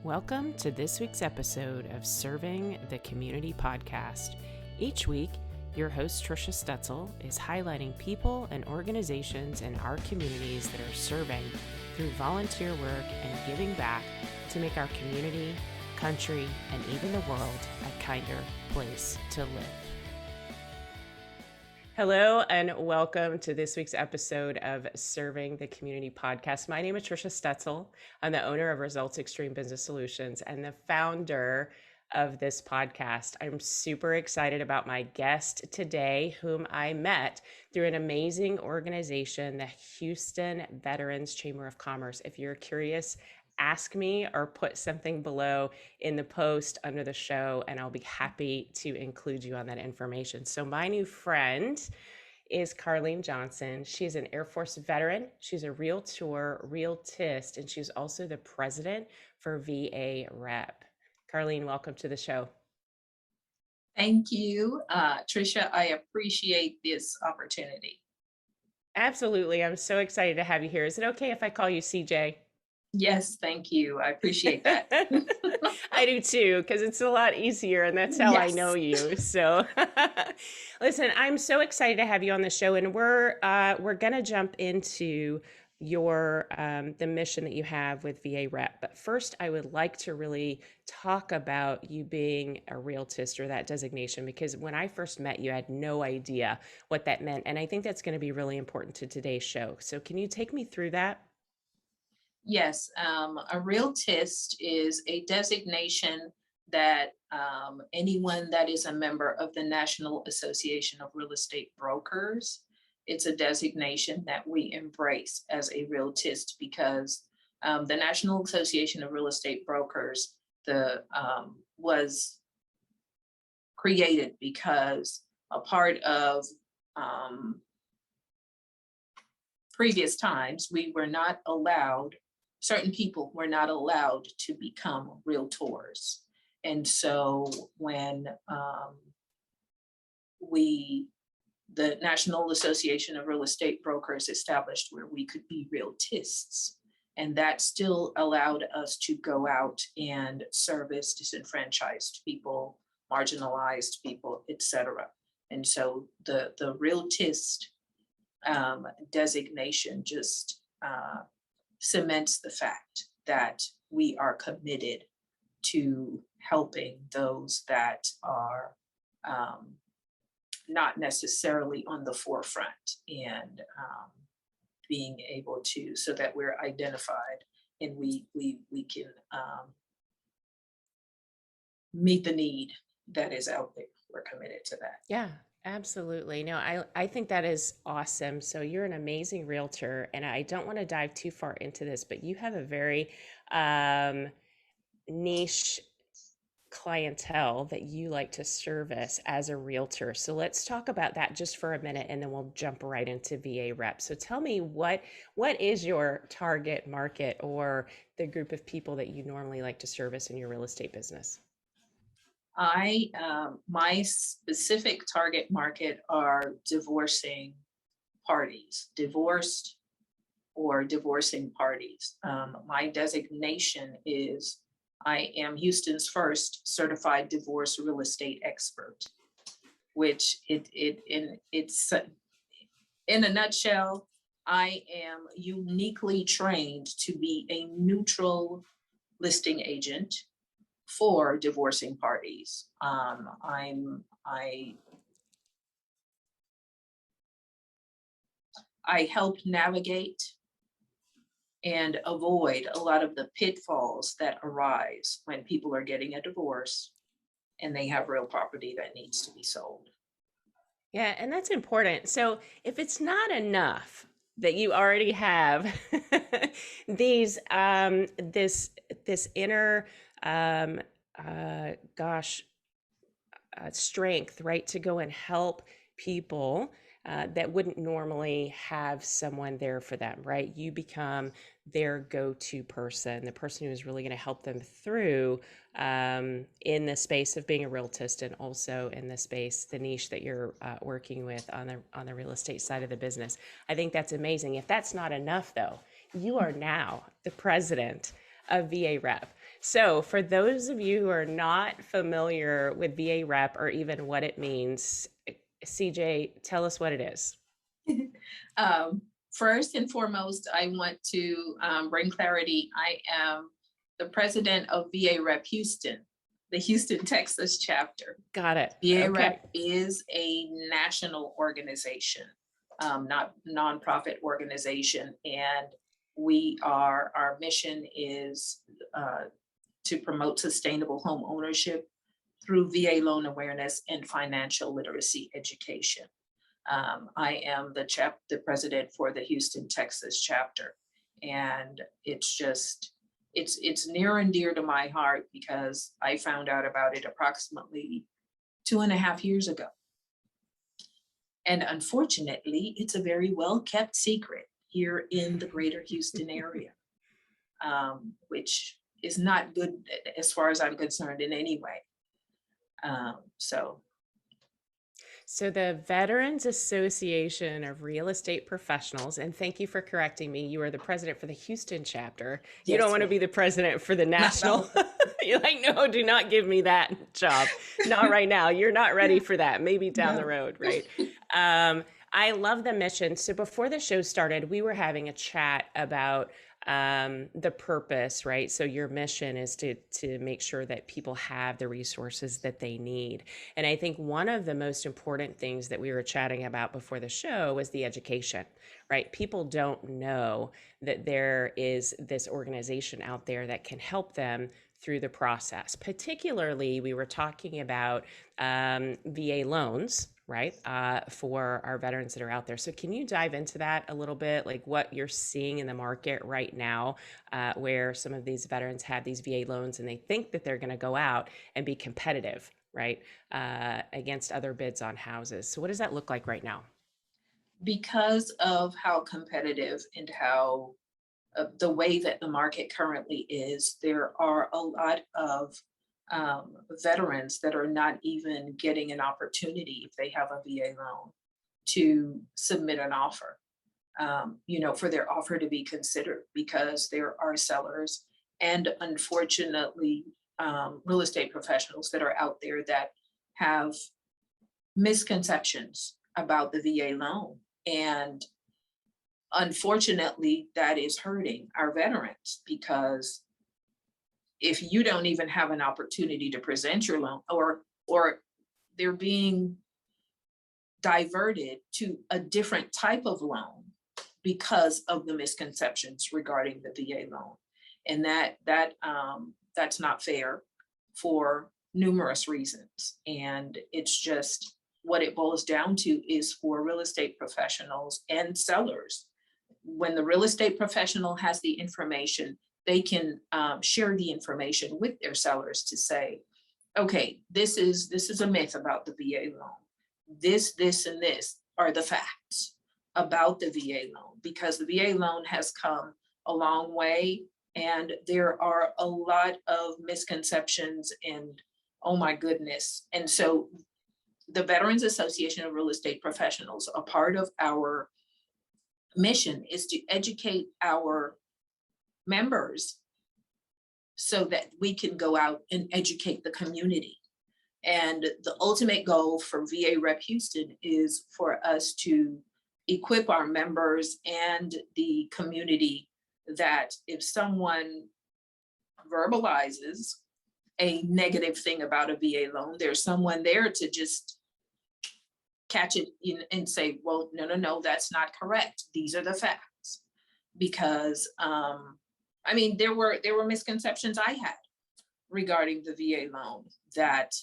Welcome to this week's episode of Serving the Community podcast. Each week, your host Trisha Stetzel is highlighting people and organizations in our communities that are serving through volunteer work and giving back to make our community, country, and even the world a kinder place to live. Hello and welcome to this week's episode of Serving the Community podcast. My name is Trisha Stetzel. I'm the owner of Results Extreme Business Solutions and the founder of this podcast. I'm super excited about my guest today, whom I met through an amazing organization, the Houston Veterans Chamber of Commerce. If you're curious, ask me or put something below in the post under the show, and I'll be happy to include you on that information. So my new friend is Carlene Johnson. She's an Air Force veteran. She's a Realtor, Realtist, and she's also the president for VAREP. Carlene, welcome to the show. Thank you, Trisha. I appreciate this opportunity. Absolutely. I'm so excited to have you here. Is it okay if I call you CJ? Yes, thank you. I appreciate that. I do too, because it's a lot easier and that's how I know you. So listen, I'm so excited to have you on the show, and we're going to jump into your the mission that you have with VAREP. But first, I would like to really talk about you being a realtist, or that designation, because when I first met you, I had no idea what that meant. And I think that's going to be really important to today's show. So can you take me through that? Yes, a realtist is a designation that anyone that is a member of the National Association of Real Estate Brokers, it's a designation that we embrace as a realtist, because the National Association of Real Estate Brokers was created because a part of previous times, we were not allowed, certain people were not allowed to become realtors. And so when the National Association of Real Estate Brokers established where we could be realtists, and that still allowed us to go out and service disenfranchised people, marginalized people, etc. And so the realtist designation just cements the fact that we are committed to helping those that are not necessarily on the forefront, and being able to, so that we're identified and we can meet the need that is out there. We're committed to that. Yeah. Absolutely. No, I think that is awesome. So you're an amazing realtor, and I don't want to dive too far into this, but you have a very niche clientele that you like to service as a realtor. So let's talk about that just for a minute, and then we'll jump right into VAREP. So tell me, what is your target market, or the group of people that you normally like to service in your real estate business? My specific target market are divorcing parties, divorced or divorcing parties. My designation is I am Houston's first certified divorce real estate expert, which it's in a nutshell, I am uniquely trained to be a neutral listing agent for divorcing parties. I help navigate and avoid a lot of the pitfalls that arise when people are getting a divorce and they have real property that needs to be sold. Yeah, and that's important. So if it's not enough that you already have these this inner strength, right, to go and help people that wouldn't normally have someone there for them, right? You become their go-to person, the person who is really going to help them through in the space of being a realtist, and also in the space, the niche that you're working with on the real estate side of the business. I think that's amazing. If that's not enough, though, you are now the president of VAREP. So, for those of you who are not familiar with VA rep or even what it means, CJ, tell us what it is. Um, First and foremost, I want to bring clarity. I am the president of VAREP Houston, the Houston, Texas chapter. Got it. VAREP Okay. is a national organization, not nonprofit organization, and our mission is to promote sustainable home ownership through VA loan awareness and financial literacy education. I am the president for the Houston, Texas chapter, and it's near and dear to my heart because I found out about it approximately 2.5 years ago. And unfortunately, it's a very well kept secret here in the greater Houston area, which is not good as far as I'm concerned in any way. So So, the Veterans Association of Real Estate Professionals, and thank you for correcting me. You are the president for the Houston chapter. You don't yes, want to ma'am. be the president for the Not national. the You're like, no, do not give me that job. Not right now. You're not ready Yeah, for that. Maybe down the no. road, right? I love the mission. So, before the show started, we were having a chat about the purpose, right? So your mission is to make sure that people have the resources that they need. And I think one of the most important things that we were chatting about before the show was the education, right? People don't know that there is this organization out there that can help them through the process. Particularly, we were talking about VA loans, right, for our veterans that are out there. So, can you dive into that a little bit, like what you're seeing in the market right now, where some of these veterans have these VA loans and they think that they're going to go out and be competitive, right, against other bids on houses? So, what does that look like right now? Because of how competitive and how the way that the market currently is, there are a lot of veterans that are not even getting an opportunity if they have a VA loan to submit an offer, for their offer to be considered because there are sellers and unfortunately real estate professionals that are out there that have misconceptions about the VA loan. And unfortunately, that is hurting our veterans because if you don't even have an opportunity to present your loan or they're being diverted to a different type of loan because of the misconceptions regarding the VA loan. And that's not fair for numerous reasons. And it's just what it boils down to is for real estate professionals and sellers. When the real estate professional has the information, they can share the information with their sellers to say, okay, this is a myth about the VA loan. This, and this are the facts about the VA loan because the VA loan has come a long way and there are a lot of misconceptions and oh my goodness. And so the Veterans Association of Real Estate Professionals, a part of our mission is to educate our members so that we can go out and educate the community. And the ultimate goal for VAREP Houston is for us to equip our members and the community that if someone verbalizes a negative thing about a VA loan, there's someone there to just catch it and say, well, no, that's not correct. These are the facts. Because there were misconceptions I had regarding the VA loan that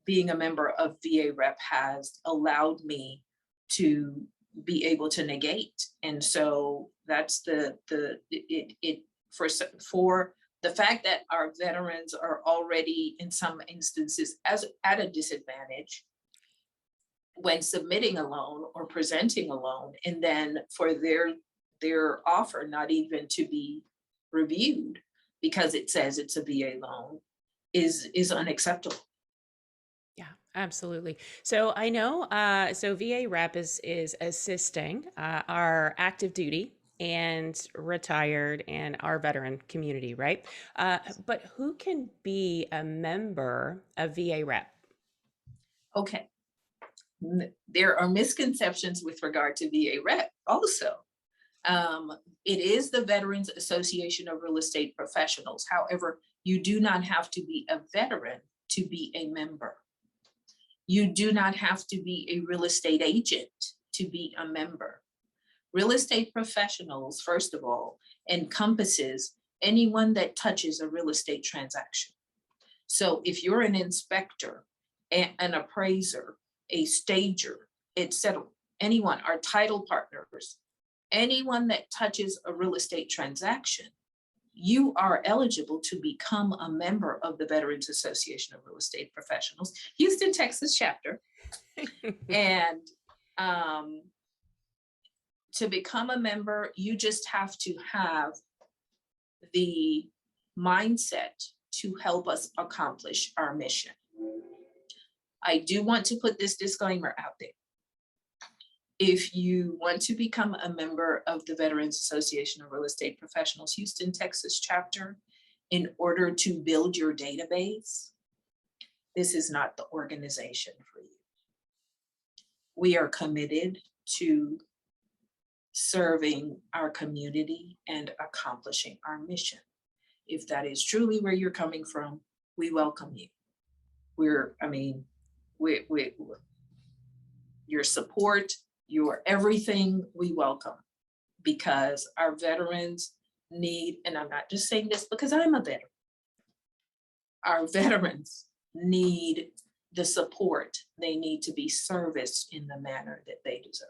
being a member of VAREP has allowed me to be able to negate. And so that's for the fact that our veterans are already in some instances as at a disadvantage when submitting a loan or presenting a loan, and then for their offer not even to be reviewed because it says it's a VA loan is unacceptable. Yeah, absolutely. So I know, so VA rep is assisting our active duty and retired and our veteran community, right? But who can be a member of VAREP? Okay. There are misconceptions with regard to VAREP also. It is the Veterans Association of Real Estate Professionals. However, you do not have to be a veteran to be a member. You do not have to be a real estate agent to be a member. Real estate professionals, first of all, encompasses anyone that touches a real estate transaction. So if you're an inspector, an appraiser, a stager, etc., anyone, our title partners, anyone that touches a real estate transaction, you are eligible to become a member of the Veterans Association of Real Estate Professionals, Houston, Texas chapter. And to become a member, you just have to have the mindset to help us accomplish our mission. I do want to put this disclaimer out there. If you want to become a member of the Veterans Association of Real Estate Professionals, Houston, Texas chapter, in order to build your database, this is not the organization for you. We are committed to serving our community and accomplishing our mission. If that is truly where you're coming from, we welcome you. Your support, your everything, we welcome, because our veterans need, and I'm not just saying this because I'm a veteran, our veterans need the support. They need to be serviced in the manner that they deserve.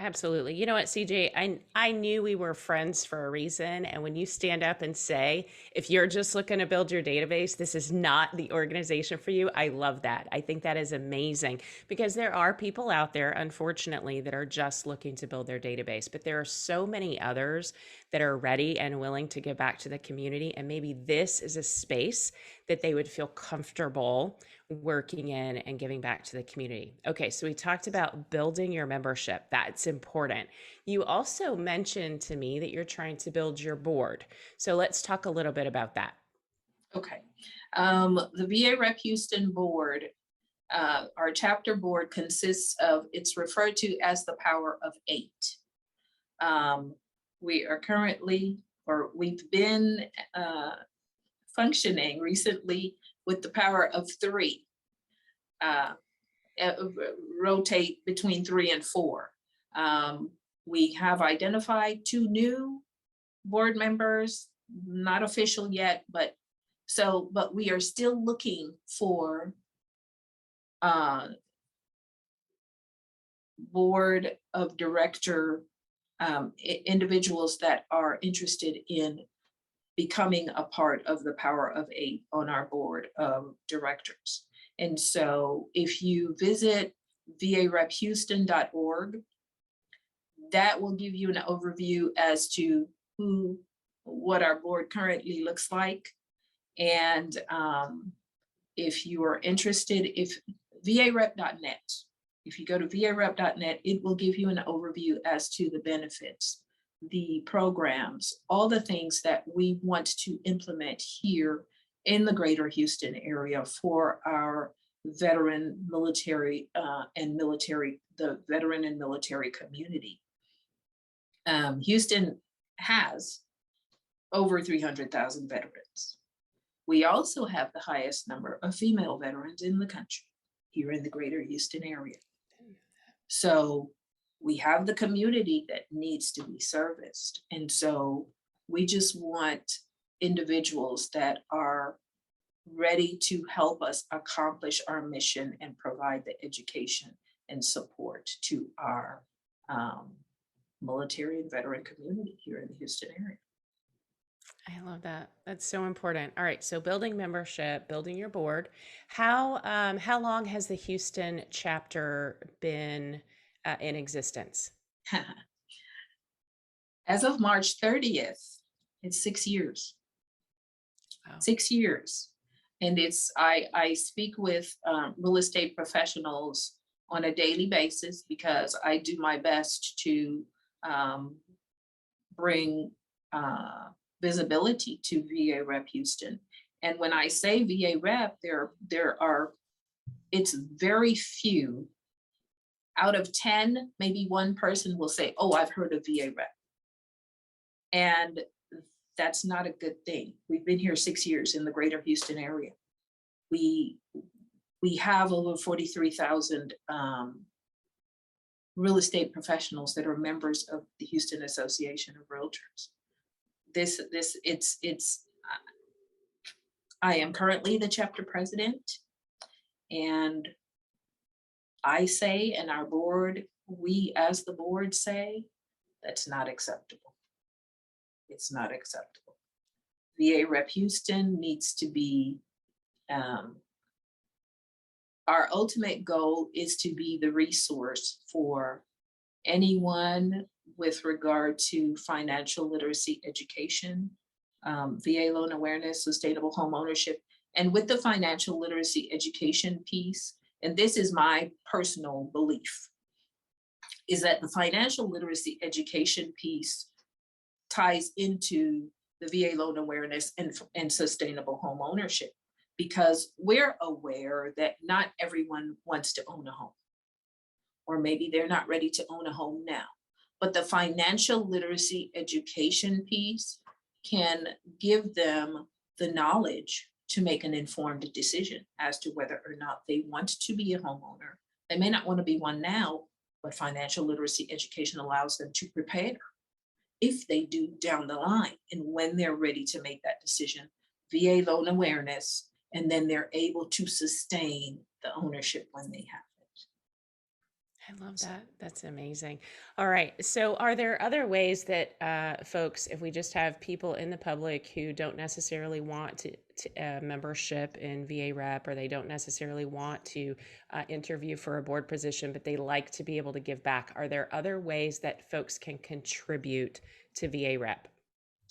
Absolutely. You know what, CJ, I knew we were friends for a reason. And when you stand up and say, if you're just looking to build your database, this is not the organization for you, I love that. I think that is amazing, because there are people out there, unfortunately, that are just looking to build their database. But there are so many others that are ready and willing to give back to the community. And maybe this is a space that they would feel comfortable working in and giving back to the community. Okay, so we talked about building your membership. That's important. You also mentioned to me that you're trying to build your board. So let's talk a little bit about that. Okay. The VAREP Houston board, our chapter board consists of, it's referred to as the power of 8. We are currently, or we've been functioning recently with the power of 3, rotate between 3 and 4. We have identified 2 new board members, not official yet, but we are still looking for board of director individuals that are interested in becoming a part of the power of 8 on our board of directors. And so if you visit varephouston.org, that will give you an overview as to what our board currently looks like. And if you are interested, if varep.net, if you go to varep.net, it will give you an overview as to the benefits, the programs, all the things that we want to implement here in the greater Houston area for our veteran, military, the veteran and military community. Houston has over 300,000 veterans. We also have the highest number of female veterans in the country here in the greater Houston area. So we have the community that needs to be serviced. And so we just want individuals that are ready to help us accomplish our mission and provide the education and support to our military and veteran community here in the Houston area. I love that. That's so important. All right, so building membership, building your board. How long has the Houston chapter been in existence? As of March 30th, it's 6 years. Wow. 6 years. And I speak with real estate professionals on a daily basis, because I do my best to bring visibility to VAREP Houston. And when I say VAREP, it's very few. Out of 10, maybe one person will say, oh, I've heard of VAREP. And that's not a good thing. We've been here 6 years in the greater Houston area. We have over 43,000 real estate professionals that are members of the Houston Association of Realtors. I am currently the chapter president, and I say, and our board, we as the board say, that's not acceptable. It's not acceptable. VAREP Houston needs to be, our ultimate goal is to be the resource for anyone with regard to financial literacy education, VA loan awareness, sustainable home ownership, and with the financial literacy education piece, and this is my personal belief, is that the financial literacy education piece ties into the VA loan awareness and sustainable home ownership, because we're aware that not everyone wants to own a home, or maybe they're not ready to own a home now. But the financial literacy education piece can give them the knowledge to make an informed decision as to whether or not they want to be a homeowner. They may not want to be one now, but financial literacy education allows them to prepare if they do down the line, and when they're ready to make that decision, VA loan awareness, and then they're able to sustain the ownership when they have it. I love that. That's amazing. All right. So are there other ways that folks, if we just have people in the public who don't necessarily want to membership in VAREP, or they don't necessarily want to interview for a board position, but they like to be able to give back, are there other ways that folks can contribute to VAREP?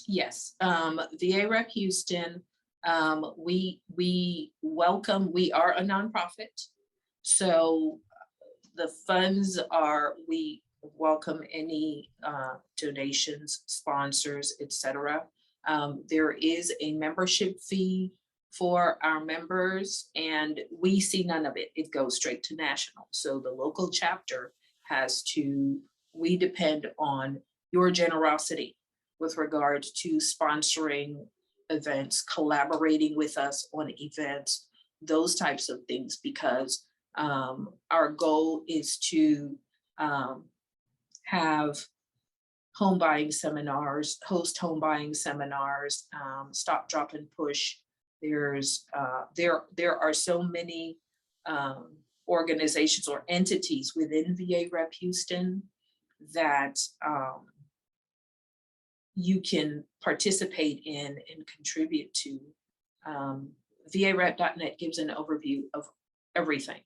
Yes. VAREP Houston, we welcome, we are a nonprofit. So the funds are, we welcome any donations, sponsors, etc. There is a membership fee for our members, and we see none of it. It goes straight to national. So the local chapter has to, we depend on your generosity with regard to sponsoring events, collaborating with us on events, those types of things, because our goal is to have home buying seminars, host home buying seminars, stop, drop, and push. There are so many organizations or entities within VAREP Houston that you can participate in and contribute to. VAREP.net gives an overview of everything.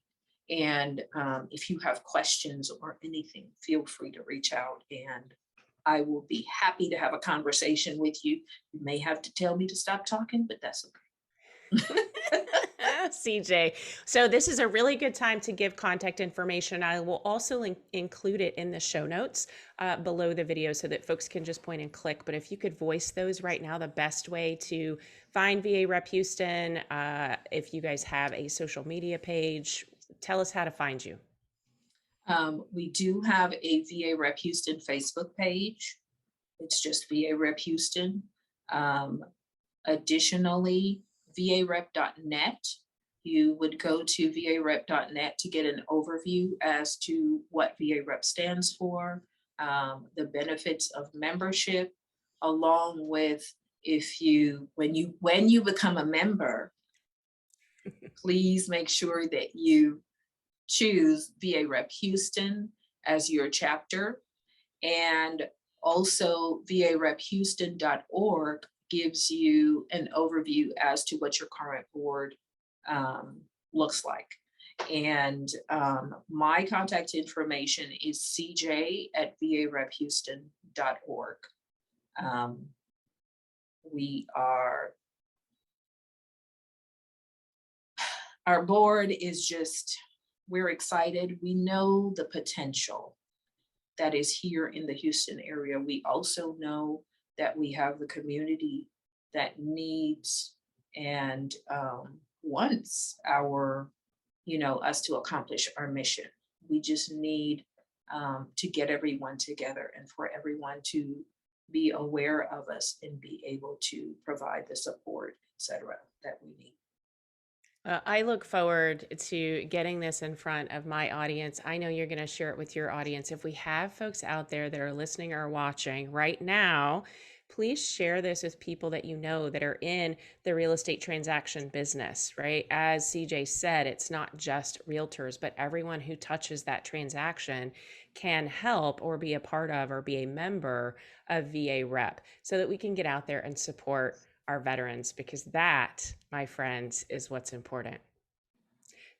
And if you have questions or anything, feel free to reach out, and I will be happy to have a conversation with you. You may have to tell me to stop talking, but that's okay. CJ. So this is a really good time to give contact information. I will also include it in the show notes below the video so that folks can just point and click. But if you could voice those right now, the best way to find VAREP Houston, if you guys have a social media page, tell us how to find you. We do have a VAREP Houston Facebook page. It's just VAREP Houston. Additionally, VAREP.net. You would go to VAREP.net to get an overview as to what VAREP stands for, the benefits of membership, along with when you become a member, please make sure that you choose VAREP Houston as your chapter. And also VAREPHouston.org gives you an overview as to what your current board looks like. And my contact information is cj@VAREPHouston.org. Our board is just, we're excited. We know the potential that is here in the Houston area. We also know that we have the community that needs and wants us to accomplish our mission. We just need to get everyone together and for everyone to be aware of us and be able to provide the support, et cetera, that we need. I look forward to getting this in front of my audience. I know you're going to share it with your audience. If we have folks out there that are listening or watching right now, please share this with people that you know that are in the real estate transaction business, right? As CJ said, it's not just realtors, but everyone who touches that transaction can help or be a part of or be a member of VAREP so that we can get out there and support our veterans, because that, my friends, is what's important.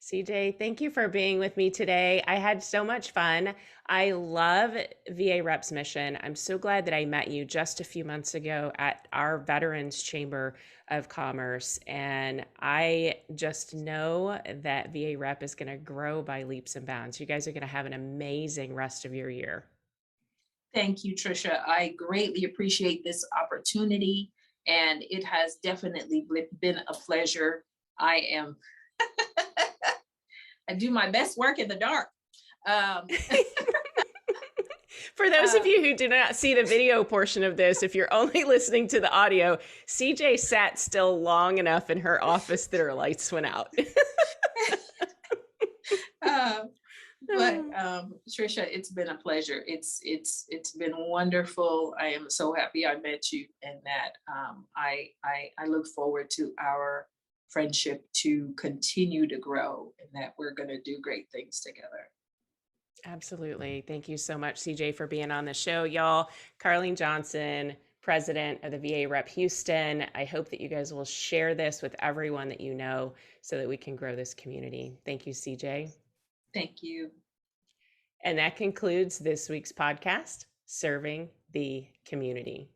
CJ, thank you for being with me today. I had so much fun. I love VAREP's mission. I'm so glad that I met you just a few months ago at our Veterans Chamber of Commerce. And I just know that VAREP is going to grow by leaps and bounds. You guys are going to have an amazing rest of your year. Thank you, Trisha. I greatly appreciate this opportunity, and it has definitely been a pleasure. I do my best work in the dark. For those of you who do not see the video portion of this, if you're only listening to the audio, CJ sat still long enough in her office that her lights went out. But Trisha, it's been a pleasure. It's been wonderful. I am so happy I met you, and that I look forward to our friendship to continue to grow, and that we're going to do great things together. Absolutely. Thank you so much, CJ, for being on the show, y'all. Carlene Johnson, president of the VAREP Houston. I hope that you guys will share this with everyone that you know so that we can grow this community. Thank you, CJ. Thank you. And that concludes this week's podcast, Serving the Community.